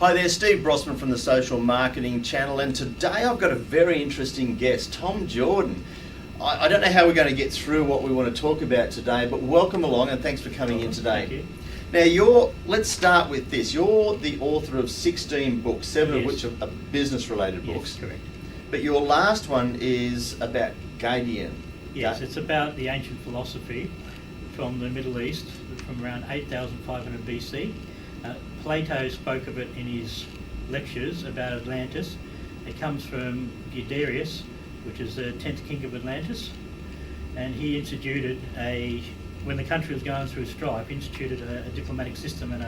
Hi there, Steve Brossman from the Social Marketing Channel, and today I've got a very interesting guest, Tom Jordan. I don't know how we're going to get through what we want to talk about today, but welcome along and thanks for coming in today. Thank you. Now, let's start with this. You're the author of 16 books, 7 of Yes. which are business-related books. Yes, correct. But your last one is about Gadian. Yes, it's about the ancient philosophy from the Middle East, from around 8,500 BC. Plato spoke of it in his lectures about Atlantis. It comes from Guiderius, which is the 10th king of Atlantis, and he instituted when the country was going through strife, instituted a diplomatic system and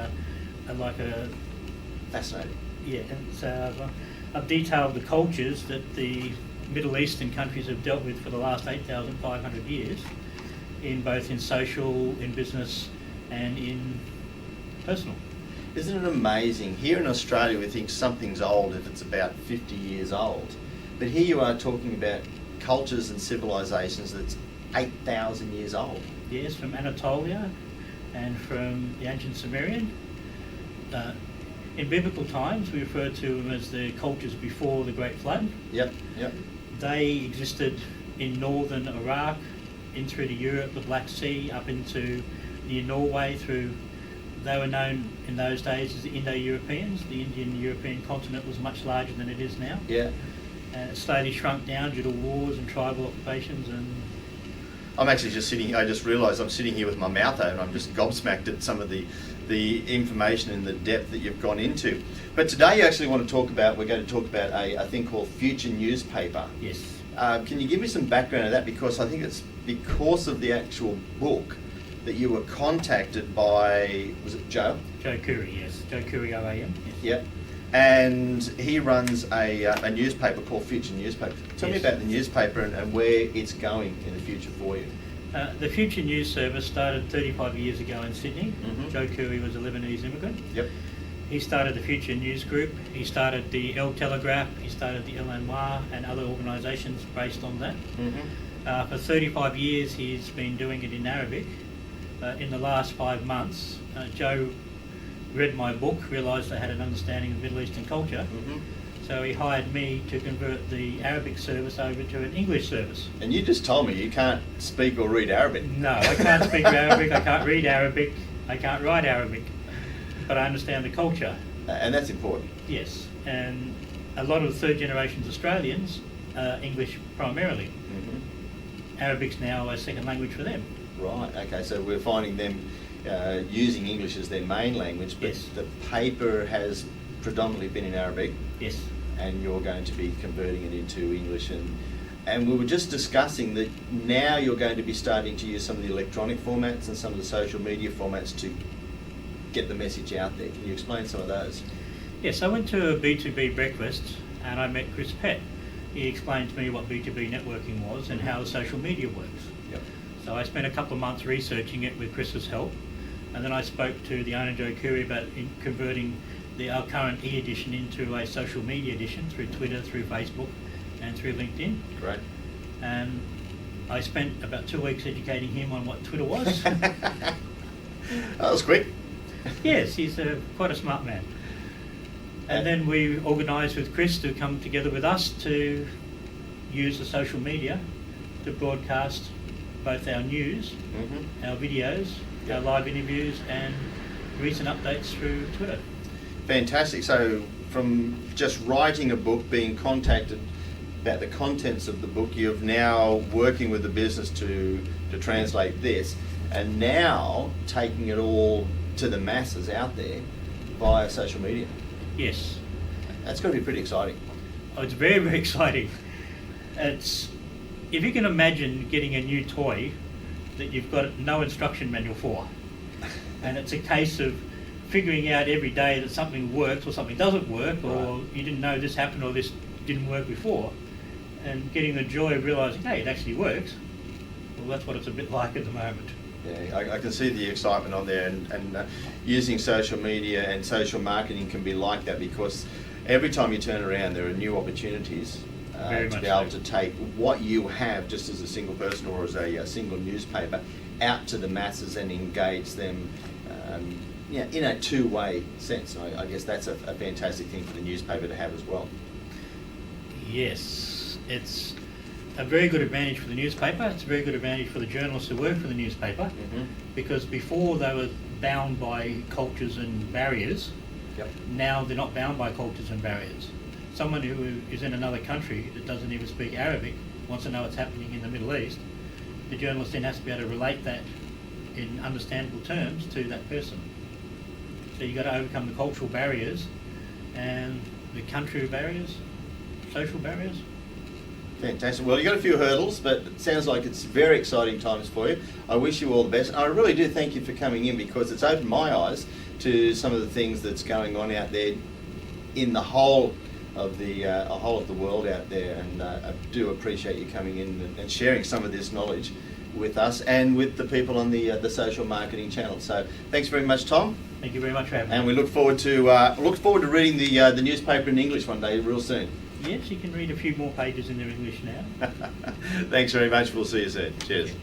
Fascinating. Yeah, and so I've detailed the cultures that the Middle Eastern countries have dealt with for the last 8,500 years, both in social, in business, and in personal. Isn't it amazing? Here in Australia we think something's old if it's about 50 years old. But here you are talking about cultures and civilizations that's 8,000 years old. Yes, from Anatolia and from the ancient Sumerian. In biblical times we refer to them as the cultures before the Great Flood. Yep. They existed in northern Iraq, in through to Europe, the Black Sea, up into near Norway through. They were known in those days as the Indo-Europeans. The Indian-European continent was much larger than it is now. Yeah. It slowly shrunk down due to wars and tribal occupations. And I'm actually just sitting. I just realised I'm sitting here with my mouth open. I'm just gobsmacked at some of the information and the depth that you've gone into. But today you actually want to talk about. We're going to talk about a thing called Future Newspaper. Yes. Can you give me some background of that? Because I think it's because of the actual book that you were contacted by, was it Joe? Joe Curry, yes. Joe Curry OAM. Yes. Yeah. And he runs a newspaper called Future Newspaper. Tell me Yes. about the newspaper and where it's going in the future for you. The Future News Service started 35 years ago in Sydney. Mm-hmm. Joe Curry was a Lebanese immigrant. Yep. He started the Future News Group. He started the El Telegraph. He started the El Anwar and other organisations based on that. Mm-hmm. For 35 years he's been doing it in Arabic. In the last 5 months, Joe read my book, realised I had an understanding of Middle Eastern culture, Mm-hmm. so he hired me to convert the Arabic service over to an English service. And you just told me you can't speak or read Arabic. No, I can't speak Arabic, I can't read Arabic, I can't write Arabic, but I understand the culture. And that's important. Yes, and a lot of third generation Australians are English primarily. Mm-hmm. Arabic's now a second language for them. Right, okay, so we're finding them using English as their main language, but Yes. the paper has predominantly been in Arabic, Yes. and you're going to be converting it into English. And we were just discussing that now you're going to be starting to use some of the electronic formats and some of the social media formats to get the message out there. Can you explain some of those? Yes, I went to a B2B breakfast and I met Chris Pett. He explained to me what B2B networking was and how social media works. Yep. So I spent a couple of months researching it with Chris's help, and then I spoke to the owner Joe Curry about converting our current e-edition into a social media edition through Twitter, through Facebook and through LinkedIn. Great. And I spent about 2 weeks educating him on what Twitter was. That was quick. Yes, he's quite a smart man. And then we organised with Chris to come together with us to use the social media to broadcast both our news, Mm-hmm. our videos, Yep. our live interviews and recent updates through Twitter. Fantastic. So from just writing a book, being contacted about the contents of the book, you're now working with the business to translate this, and now taking it all to the masses out there via social media. Yes. That's got to be pretty exciting. Oh, it's very, very exciting. If you can imagine getting a new toy that you've got no instruction manual for, and it's a case of figuring out every day that something works or something doesn't work, or Right. you didn't know this happened or this didn't work before, and getting the joy of realising, hey, it actually works. Well, that's what it's a bit like at the moment. Yeah, I can see the excitement on there, and using social media and social marketing can be like that, because every time you turn around there are new opportunities Very to much be able so. to take what you have just as a single person or as a single newspaper out to the masses and engage them in a two-way sense. I guess that's a fantastic thing for the newspaper to have as well. Yes, it's a very good advantage for the newspaper. It's a very good advantage for the journalists who work for the newspaper, because before they were bound by cultures and barriers. Yep. Now they're not bound by cultures and barriers. Someone who is in another country that doesn't even speak Arabic wants to know what's happening in the Middle East. The journalist then has to be able to relate that in understandable terms to that person. So you've got to overcome the cultural barriers and the country barriers, social barriers. Fantastic. Well, you've got a few hurdles, but it sounds like it's very exciting times for you. I wish you all the best. I really do thank you for coming in, because it's opened my eyes to some of the things that's going on out there in the whole of the world out there, and I do appreciate you coming in and sharing some of this knowledge with us and with the people on the social marketing channel. So thanks very much, Tom. Thank you very much for having me. And we look forward to reading the newspaper in English one day, real soon. Yes, you can read a few more pages in their English now. Thanks very much. We'll see you soon. Cheers. Okay.